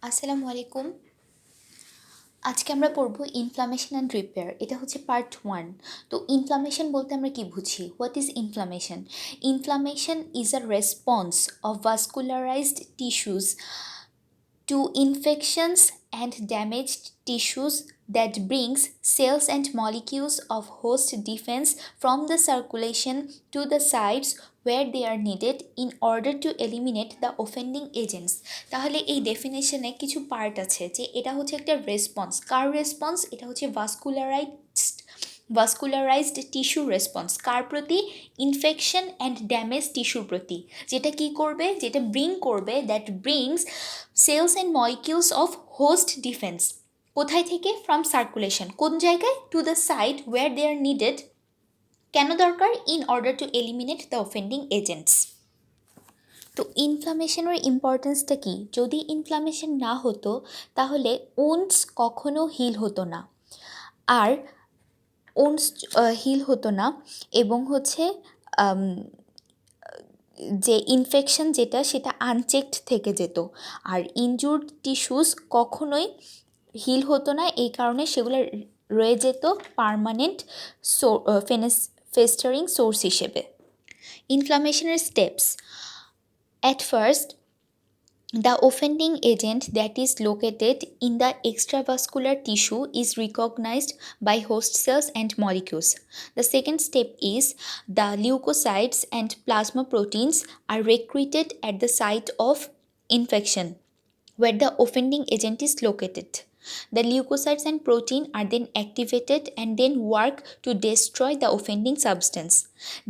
আসসালামু আলাইকুম। আজকে আমরা পড়ব ইনফ্লামেশন অ্যান্ড রিপেয়ার। এটা হচ্ছে পার্ট 1। তো ইনফ্লামেশন বলতে আমরা কি বুঝি? What is inflammation? Inflammation is a response of vascularized tissues to infections and damaged tissues that brings cells and molecules of host defense from the circulation to the sites where they are needed in order to eliminate the offending agents। তাহলে এই ডেফিনেশনে কিছু part আছে যে এটা হচ্ছে একটা response. কার response? এটা হচ্ছে ভাস্কুলারাইজড টিস্যু রেসপন্স। কার প্রতি? ইনফেকশন অ্যান্ড ড্যামেজ টিস্যুর প্রতি। যেটা কি করবে? যেটা করবে that brings cells and molecules of host defence. কোথায় থেকে? From circulation. কোন জায়গায়? To the site where they are needed. কেন দরকার? In order to eliminate the offending agents. তো ইনফ্লামেশনের ইম্পর্টেন্সটা কি? যদি ইনফ্লামেশন না হতো তাহলে ওন্স কখনো হিল হতো না। আর ওন্স হিল হতো না এবং হচ্ছে যে ইনফেকশন যেটা সেটা আনচেকড থেকে যেত। আর ইনজুর্ড টিস্যুস কখনোই হিল হতো না, এই কারণে সেগুলো রয়ে যেত পারমানেন্ট ফেস্টারিং সোর্স হিসেবে। ইনফ্লামেশনের steps. At first, the offending agent that is located in the extravascular tissue is recognized by host cells and molecules. The second step is the leukocytes and plasma proteins are recruited at the site of infection where the offending agent is located. The leukocytes and protein are then activated and then work to destroy the offending substance.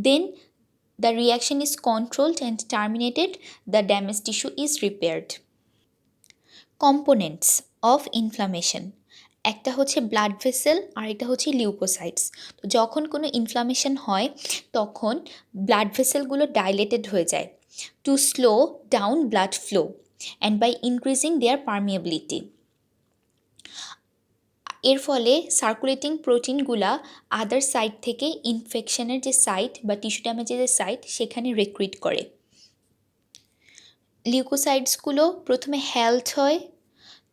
Then the reaction is controlled and terminated, the damaged tissue is repaired. Components of inflammation. একটা হচ্ছে blood vessel আর এটা হচ্ছে leucocytes. তো যখন কোনো inflammation হয় তখন blood ভেসেলগুলো dilated হয়ে যায় to slow down blood flow and by increasing their permeability. এর ফলে সার্কুলেটিং প্রোটিনগুলা আদার সাইট থেকে ইনফেকশনের যে সাইট বা টিস্যু ড্যামেজের যে সাইট সেখানে রিক্রুইট করে। লিউকোসাইটসগুলো প্রথমে হেলথ হয়,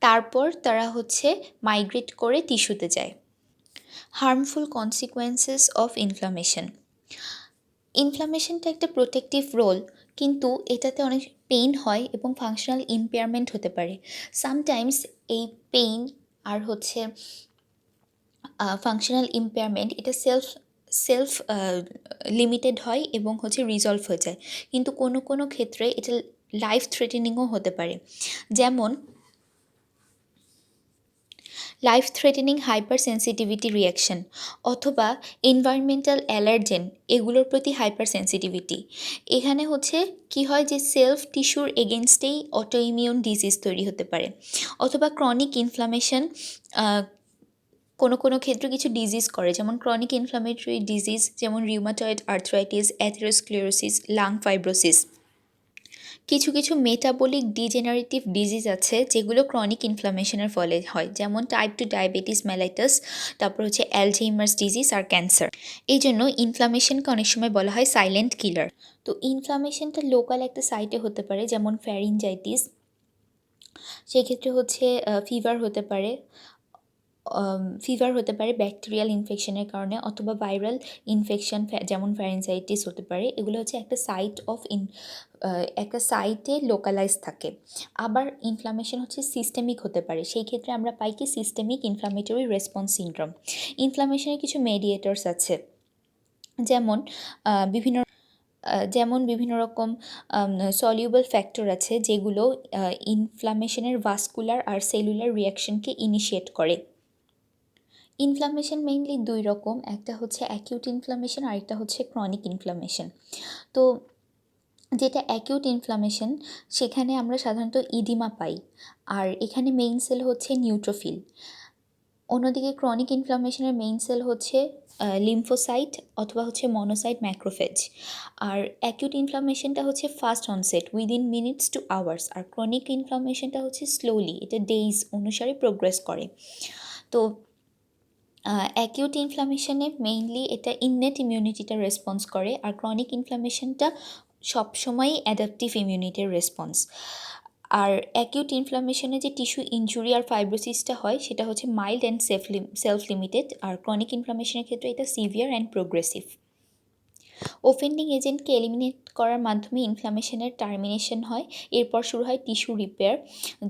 তারপর তারা হচ্ছে মাইগ্রেট করে টিস্যুতে যায়। Harmful consequences of inflammation. ইনফ্লামেশনটা একটা প্রোটেক্টিভ রোল, কিন্তু এটাতে অনেক পেইন হয় এবং ফাংশনাল ইম্পেয়ারমেন্ট হতে পারে। সামটাইমস এই পেইন আর হচ্ছে ফাংশনাল ইম্পেয়ারমেন্ট এটা সেলফ লিমিটেড হয় এবং হচ্ছে রিজলভ হয়ে যায়, কিন্তু কোনো কোনো ক্ষেত্রে এটা লাইফ থ্রেটেনিংও হতে পারে। যেমন life threatening hyper sensitivity reaction অথবা এনভায়রনমেন্টাল অ্যালার্জেন, এগুলোর প্রতি হাইপার সেন্সিটিভিটি। এখানে হচ্ছে কি হয় যে সেলফ টিস্যুর এগেনস্টেই অটো ইমিউন ডিজিজ তৈরি হতে পারে। অথবা ক্রনিক ইনফ্লামেশন কোনো কোনো ক্ষেত্রে কিছু ডিজিজ করে, যেমন ক্রনিক ইনফ্লামেটরি ডিজিজ যেমন rheumatoid arthritis, atherosclerosis, lung fibrosis. কিছু কিছু মেটাবলিক ডিজেনারেটিভ ডিজিজ আছে যেগুলো ক্রনিক ইনফ্লামেশনের ফলে হয়, যেমন টাইপ 2 ডায়াবেটিস মেলাইটাস, তারপর হচ্ছে অ্যালঝেইমার্স ডিজিজ আর ক্যান্সার। এই জন্য ইনফ্লামেশনকে অনেক সময় বলা হয় সাইলেন্ট কিলার। তো ইনফ্লামেশনটা লোকাল একটা সাইটে হতে পারে, যেমন ফ্যারিনজাইটিস, সেক্ষেত্রে হচ্ছে ফিভার হতে পারে ব্যাকটেরিয়াল ইনফেকশনের কারণে, অথবা ভাইরাল ইনফেকশন যেমন ফ্যারিনজাইটিস হতে পারে। এগুলো হচ্ছে একটা সাইটে লোকালাইজ থাকে। আবার ইনফ্লামেশন হচ্ছে সিস্টেমিক হতে পারে, সেই ক্ষেত্রে আমরা পাই কি সিস্টেমিক ইনফ্লামেটরি রেসপন্স সিনড্রোম। ইনফ্লামেশনের কিছু মেডিয়েটরস আছে, যেমন বিভিন্ন রকম সলিউবল ফ্যাক্টর আছে যেগুলো ইনফ্লামেশনের ভাস্কুলার আর সেলুলার রিয়াকশনকে ইনিশিয়েট করে। ইনফ্লামেশন মেইনলি দুই রকম, একটা হচ্ছে অ্যাকিউট ইনফ্লামেশন আর একটা হচ্ছে ক্রনিক ইনফ্লামেশন। তো যেটা অ্যাকিউট ইনফ্লামেশন সেখানে আমরা সাধারণত ইডিমা পাই, আর এখানে মেইন সেল হচ্ছে নিউট্রোফিল। অন্যদিকে ক্রনিক ইনফ্লামেশনের মেইন সেল হচ্ছে লিম্ফোসাইট অথবা হচ্ছে মনোসাইট ম্যাক্রোফেজ। আর অ্যাকিউট ইনফ্লামেশনটা হচ্ছে fast onset within minutes to hours, আর ক্রনিক ইনফ্লামেশনটা হচ্ছে স্লোলি, এটা ডেইজ অনুসারে প্রোগ্রেস করে। তো অ্যাকিউট ইনফ্লামেশনে মেইনলি এটা ইননেট ইমিউনিটিটা রেসপন্স করে, আর ক্রনিক ইনফ্লামেশনটা সবসময়ই অ্যাডাপটিভ ইমিউনিটির রেসপন্স। আর অ্যাকিউট ইনফ্লামেশনে যে টিস্যু ইনজুরি আর ফাইব্রোসিসটা হয় সেটা হচ্ছে mild and self limited, R chronic ইনফ্লামেশনের ক্ষেত্রে এটা সিভিয়ার অ্যান্ড প্রোগ্রেসিভ। ওফেন্ডিং এজেন্টকে এলিমিনেট করার মাধ্যমে ইনফ্লামেশনের টার্মিনেশন হয়। এরপর শুরু হয় টিস্যু রিপেয়ার,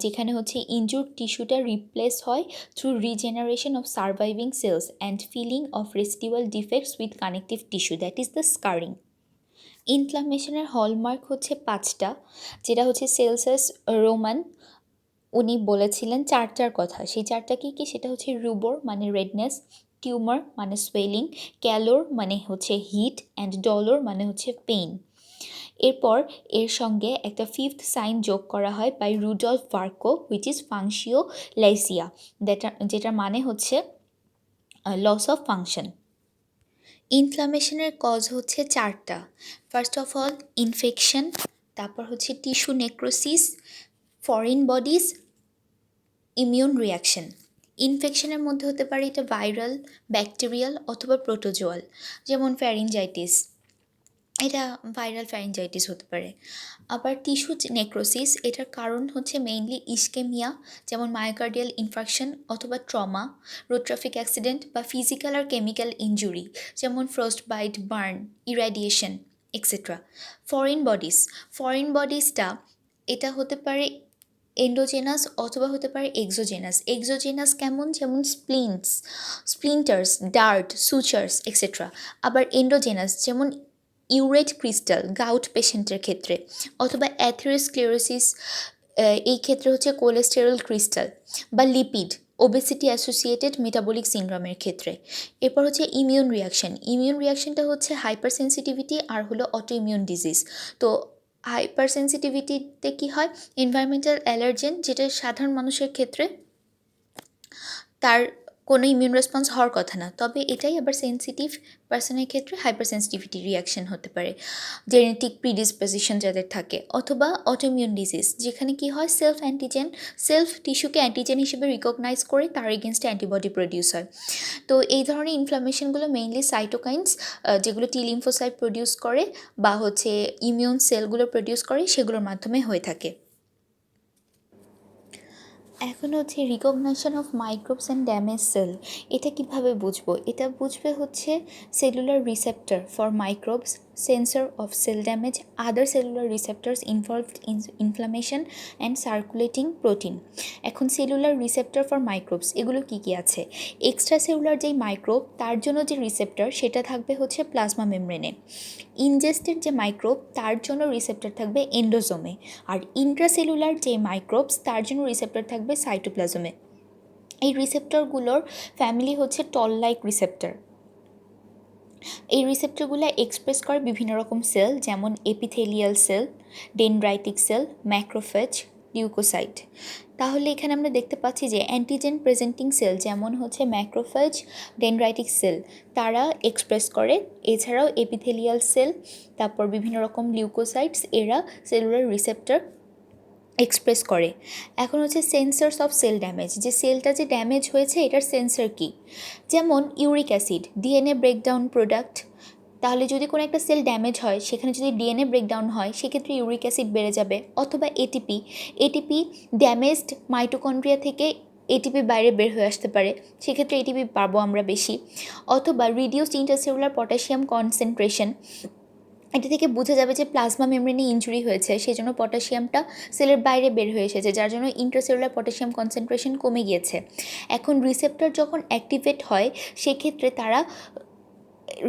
যেখানে হচ্ছে ইনজুর্ড টিস্যুটা রিপ্লেস হয় through regeneration of surviving cells and filling of residual defects with connective tissue, that is the scarring. ইনফ্লামেশনের হলমার্ক হচ্ছে 5টা, যেটা হচ্ছে সেলসাস রোমান উনি বলেছিলেন 4টার কথা। সেই 4টা কী কী? সেটা হচ্ছে রুবর মানে রেডনেস, টিউমার মানে সোয়েলিং, ক্যালোর মানে হচ্ছে হিট, অ্যান্ড ডলোর মানে হচ্ছে পেইন। এরপর এর সঙ্গে একটা 5th সাইন যোগ করা হয় by Rudolf Virchow, which is ফাংশিও লাইসিয়া, যেটার মানে হচ্ছে লস অফ ফাংশন। ইনফ্লামেশনের কজ হচ্ছে 4টা। ফার্স্ট অফ অল ইনফেকশন, তারপর হচ্ছে tissue necrosis, foreign bodies, immune reaction. ইনফেকশনের মধ্যে হতে পারে এটা ভাইরাল, ব্যাকটেরিয়াল অথবা প্রোটোজোয়াল, যেমন ফ্যারিনজাইটিস, এটা ভাইরাল ফ্যারিনজাইটিস হতে পারে। আবার টিস্যু নেক্রোসিস, এটার কারণ হচ্ছে মেইনলি ইস্কেমিয়া, যেমন মায়োকার্ডিয়াল ইনফার্কশন অথবা ট্রমা, রোড ট্রাফিক অ্যাক্সিডেন্ট বা ফিজিক্যাল আর কেমিক্যাল ইনজুরি, যেমন frostbite bite, burn, irradiation etcetera. Foreign বডিজটা এটা হতে পারে এন্ডোজেনাস অথবা হতে পারে এক্সোজেনাস। এক্সোজেনাস কেমন? যেমন স্প্লিন্টার্স, ডার্ট, সুচার্স এক্সেট্রা। আবার এন্ডোজেনাস যেমন ইউরেট ক্রিস্টাল গাউট পেশেন্টের ক্ষেত্রে, অথবা অ্যাথেরোস্ক্লেরোসিস, এই ক্ষেত্রে হচ্ছে কোলেস্টেরল ক্রিস্টাল, বা লিপিড ওবেসিটি অ্যাসোসিয়েটেড মেটাবলিক সিনড্রোমের ক্ষেত্রে। এরপর হচ্ছে ইমিউন রিয়াকশনটা হচ্ছে হাইপার সেন্সিটিভিটি আর হলো অটো ইমিউন ডিজিজ। তো হাইপার সেন্সিটিভিটিতে কী হয়? এনভায়রনমেন্টাল অ্যালার্জেন, যেটা সাধারণ মানুষের ক্ষেত্রে তার কোনো ইমিউন রেসপন্স হওয়ার কথা না, তবে এটাই আবার সেন্সিটিভ পার্সনের ক্ষেত্রে হাইপার সেন্সিটিভিটি রিয়াকশন হতে পারে, জেনেটিক প্রিডিসপোজিশন যাদের থাকে, অথবা অটোইমিউন ডিজিজ, যেখানে কি হয় সেলফ টিস্যুকে অ্যান্টিজেন হিসেবে রিকগনাইজ করে তার এগেনস্টে অ্যান্টিবডি প্রডিউস হয়। তো এই ধরনের ইনফ্লামেশনগুলো মেইনলি সাইটোকাইন্স, যেগুলো টি লিম্ফোসাইট প্রডিউস করে বা হচ্ছে ইমিউন সেলগুলো প্রডিউস করে, সেগুলোর মাধ্যমে হয়ে থাকে। এখন হচ্ছে recognition of microbes and damage cell. এটা কিভাবে বুঝবো? এটা বুঝবে হচ্ছে cellular receptor for microbes, sensor of cell damage, other cellular receptors involved in inflammation and circulating protein. এখন সেলুলার রিসেপ্টর ফর মাইক্রোবস এগুলো কী কী আছে? এক্সট্রা সেলুলার যেই মাইক্রোব তার জন্য যে রিসেপ্টর সেটা থাকবে হচ্ছে প্লাজমা মেমব্রেনে। ইনজেস্টেড যে মাইক্রোব তার জন্য রিসেপ্টর থাকবে এন্ডোজোমে, আর ইন্ট্রাসেলুলার যে মাইক্রোবস তার জন্য রিসেপ্টর থাকবে সাইটোপ্লাজমে। এই রিসেপ্টরগুলোর ফ্যামিলি হচ্ছে টল লাইক রিসেপ্টর। এই রিসেপ্টরগুলো এক্সপ্রেস করে বিভিন্ন রকম সেল, যেমন epithelial cell, dendritic cell, macrophage, leukocyte. তাহলে এখানে আমরা দেখতে পাচ্ছি যে অ্যান্টিজেন প্রেজেন্টিং সেল যেমন হচ্ছে ম্যাক্রোফেজ, ডেনড্রাইটিক সেল, তারা এক্সপ্রেস করে। এছাড়াও এপিথেলিয়াল সেল, তারপর বিভিন্ন রকম লিউকোসাইটস, এরা সেলুলার রিসেপ্টর এক্সপ্রেস করে। এখন হচ্ছে সেন্সরস অফ সেল ড্যামেজ, যে সেলটা যে ড্যামেজ হয়েছে এটার সেন্সর কী? যেমন uric acid, DNA breakdown product. তাহলে যদি কোনো একটা সেল ড্যামেজ হয়, সেখানে যদি ডিএনএ ব্রেকডাউন হয়, সেক্ষেত্রে ইউরিক অ্যাসিড বেড়ে যাবে। অথবা এটিপি ড্যামেজড মাইটোকন্ড্রিয়া থেকে এটিপি বাইরে বের হয়ে আসতে পারে, সেক্ষেত্রে এটিপি পাবো আমরা বেশি। অথবা রিডিউসড ইন্টারসেলুলার পটাশিয়াম কনসেন্ট্রেশন, এটা থেকে বোঝা যাবে যে প্লাজমা মেমব্রেনে ইনজুরি হয়েছে, সেই জন্য পটাশিয়ামটা সেলের বাইরে বের হয়ে এসেছে, যার জন্য ইন্ট্রাসেলুলার পটাশিয়াম কনসেন্ট্রেশন কমে গিয়েছে। এখন রিসেপ্টর যখন অ্যাক্টিভেট হয়, সেক্ষেত্রে তারা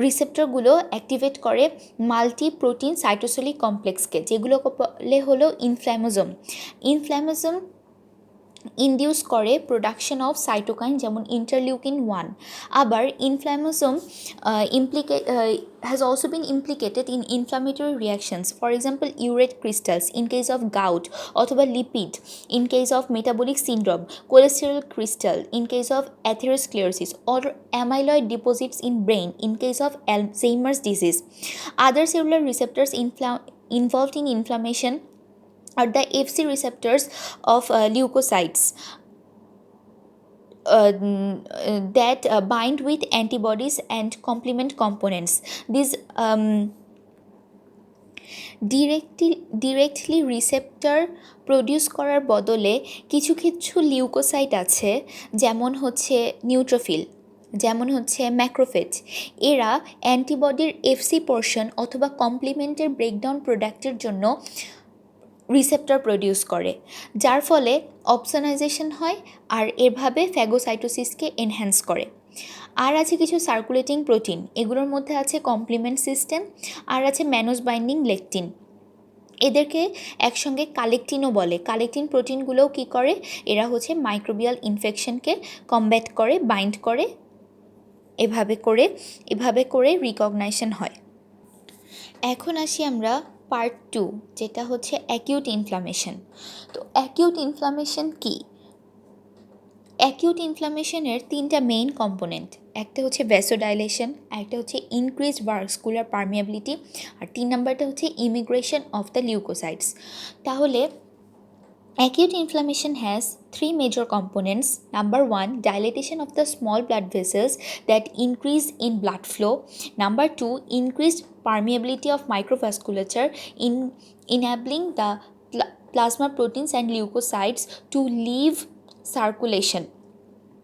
রিসেপ্টরগুলো অ্যাক্টিভেট করে মাল্টি প্রোটিন সাইটোসোলিক কমপ্লেক্সকে, যেগুলো বলে হলো ইনফ্ল্যামেজম ইনডিউস করে প্রোডাকশন অফ সাইটোকাইন, যেমন ইন্টারলিউকিন-1। আবার ইনফ্ল্যামেজম has also been implicated in inflammatory reactions, for example urate crystals in case of gout, অথবা lipid in case of metabolic syndrome, cholesterol crystal in case of atherosclerosis, or amyloid deposits in brain in case of Alzheimer's disease. Other cellular receptors involved in inflammation are the Fc receptors of leukocytes that bind with antibodies and complement components. These directly receptor produce করার বদলে কিছু কিছু leucocyte আছে, যেমন হচ্ছে neutrophil, যেমন হচ্ছে macrophage. এরা অ্যান্টিবডির এফসি পোর্শন অথবা কমপ্লিমেন্টের ব্রেকডাউন প্রোডাক্টের জন্য রিসেপ্টর প্রডিউস করে, যার ফলে অপসোনাইজেশন হয় আর এভাবে ফ্যাগোসাইটোসিসকে এনহ্যান্স করে। আর আছে কিছু সার্কুলেটিং প্রোটিন, এগুলোর মধ্যে আছে কমপ্লিমেন্ট সিস্টেম, আর আছে ম্যানোজ বাইন্ডিং লেকটিন। এদেরকে একসঙ্গে কালেকটিনও বলে। কালেকটিন প্রোটিনগুলোও কী করে, এরা হচ্ছে মাইক্রোবিয়াল ইনফেকশনকে কমব্যাট করে, বাইন্ড করে, এভাবে করে রিকগনাইশন হয়। এখন আসি আমরা পার্ট 2, যেটা হচ্ছে অ্যাকিউট ইনফ্লামেশন। তো অ্যাকিউট ইনফ্লামেশন কী? অ্যাকিউট ইনফ্লামেশনের 3টা মেইন কম্পোনেন্ট, একটা হচ্ছে ভ্যাসোডাইলেশন, একটা হচ্ছে ইনক্রিজড ভাস্কুলার পারমিয়াবিলিটি, আর 3 নাম্বারটা হচ্ছে ইমিগ্রেশন অফ দ্য লিউকোসাইটস। তাহলে acute inflammation has 3 major components. Number 1, dilatation of the small blood vessels that increase in blood flow. Number 2, increased permeability of microvasculature enabling the plasma proteins and leukocytes to leave circulation.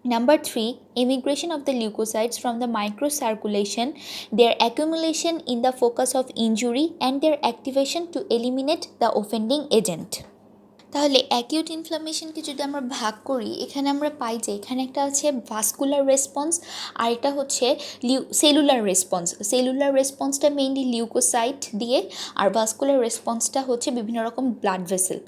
Number 3, immigration of the leukocytes from the microcirculation, their accumulation in the focus of injury and their activation to eliminate the offending agent. তাহলে acute ইনফ্লামেশনকে যদি আমরা ভাগ করি, এখানে আমরা পাই যে এখানে একটা আছে ভাস্কুলার রেসপন্স, আর এটা হচ্ছে সেলুলার রেসপন্স। সেলুলার রেসপন্সটা মেইনলি লিউকোসাইট দিয়ে, আর ভাস্কুলার রেসপন্সটা হচ্ছে বিভিন্ন রকম ব্লাড ভেসেল।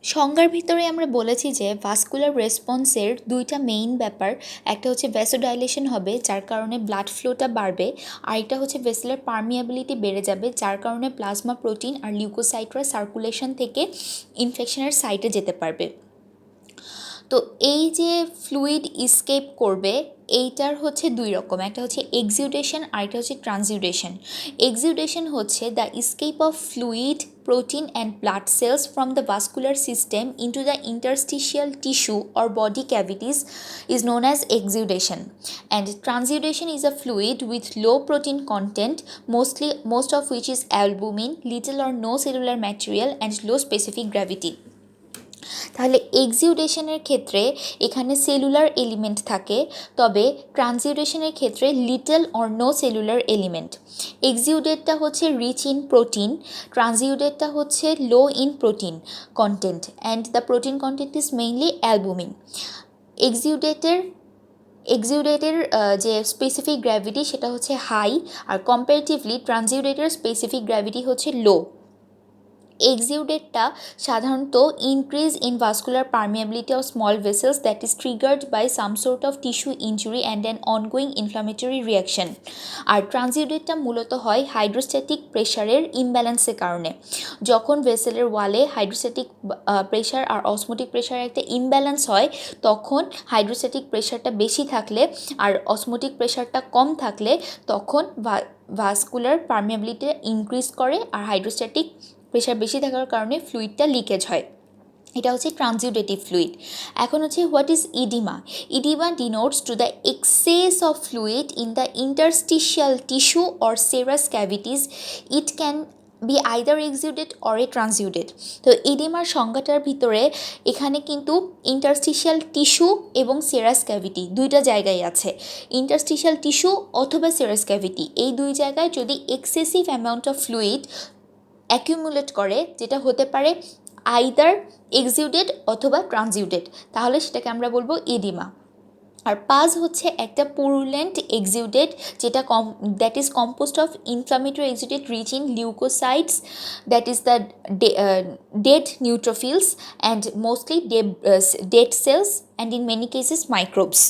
সংজ্ঞার ভিতরে আমরা বলেছি যে ভাস্কুলার রেসপন্সের 2টা মেইন ব্যাপার, একটা হচ্ছে ভ্যাসোডাইলেশন হবে, যার কারণে ব্লাড ফ্লোটা বাড়বে, আর এটা হচ্ছে ভেসেলের পারমিয়াবিলিটি বেড়ে যাবে, যার কারণে প্লাজমা প্রোটিন আর লিউকোসাইটরা সার্কুলেশন থেকে ইনফেকশনের সাইটে যেতে পারবে। তো এই যে ফ্লুইড ইসকেপ করবে, এইটার হচ্ছে 2 রকম, একটা হচ্ছে এক্সিউডেশন আর একটা হচ্ছে ট্রান্সিউডেশন। এক্সিউডেশন হচ্ছে the escape of fluid, protein and blood cells from the vascular system into the interstitial tissue or body cavities is known as exudation. And transudation is a fluid with low protein content, most of which is albumin, little or no cellular material and low specific gravity. তাহলে এক্সিউডেশনের ক্ষেত্রে এখানে cellular element থাকে, তবে ট্রান্সিউডেশনের ক্ষেত্রে little or no cellular element. এক্সিউডেটটা হচ্ছে rich in protein, ট্রান্সিউডেটটা হচ্ছে low in protein content, and the protein content is mainly albumin. এক্সিউডেটের যে স্পেসিফিক গ্র্যাভিটি সেটা হচ্ছে হাই, আর কম্পারেটিভলি ট্রান্সিউডেটের স্পেসিফিক গ্র্যাভিটি হচ্ছে লো। এক্সিউডেটটা সাধারণত increase in vascular permeability of small vessels that is triggered by some sort of tissue injury and an ongoing inflammatory reaction. আর ট্রান্সিউডেটটা মূলত হয় হাইড্রোস্ট্যাটিক প্রেশারের ইমব্যালেন্সের কারণে। যখন ভেসেলের ওয়ালে হাইড্রোস্ট্যাটিক প্রেশার আর অসমোটিক প্রেশারের একটা ইমব্যালেন্স হয়, তখন হাইড্রোস্ট্যাটিক প্রেশারটা বেশি থাকলে আর অসমোটিক প্রেশারটা কম থাকলে তখন ভাস্কুলার পারমিয়াবিলিটি ইনক্রিজ করে, আর হাইড্রোস্ট্যাটিক প্রেশার বেশি থাকার কারণে ফ্লুইডটা লিকেজ হয়। এটা হচ্ছে ট্রান্সিউডেটিভ ফ্লুইড। এখন হচ্ছে what is oedema? Oedema denotes to the excess of fluid in the interstitial tissue or serous cavities. It can be either exuded or a transuded. তো ইডিমার সংজ্ঞাটার ভিতরে এখানে কিন্তু ইন্টারস্টিশিয়াল টিস্যু এবং সেরাস ক্যাভিটি 2টা জায়গায় আছে। ইন্টারস্টিশিয়াল টিস্যু অথবা সেরাস ক্যাভিটি, এই 2 জায়গায় যদি excessive amount of fluid accumulate করে, যেটা হতে পারে আইদার এক্সিউডেড অথবা ট্রান্সিউডেড, তাহলে সেটাকে আমরা বলবো ইডিমা। আর পাজ হচ্ছে একটা পুরুলেন্ট এক্সিউডেট, যেটা that is composed of inflammatory exudate rich in leukocytes, that is the dead neutrophils and mostly dead cells and in many cases microbes.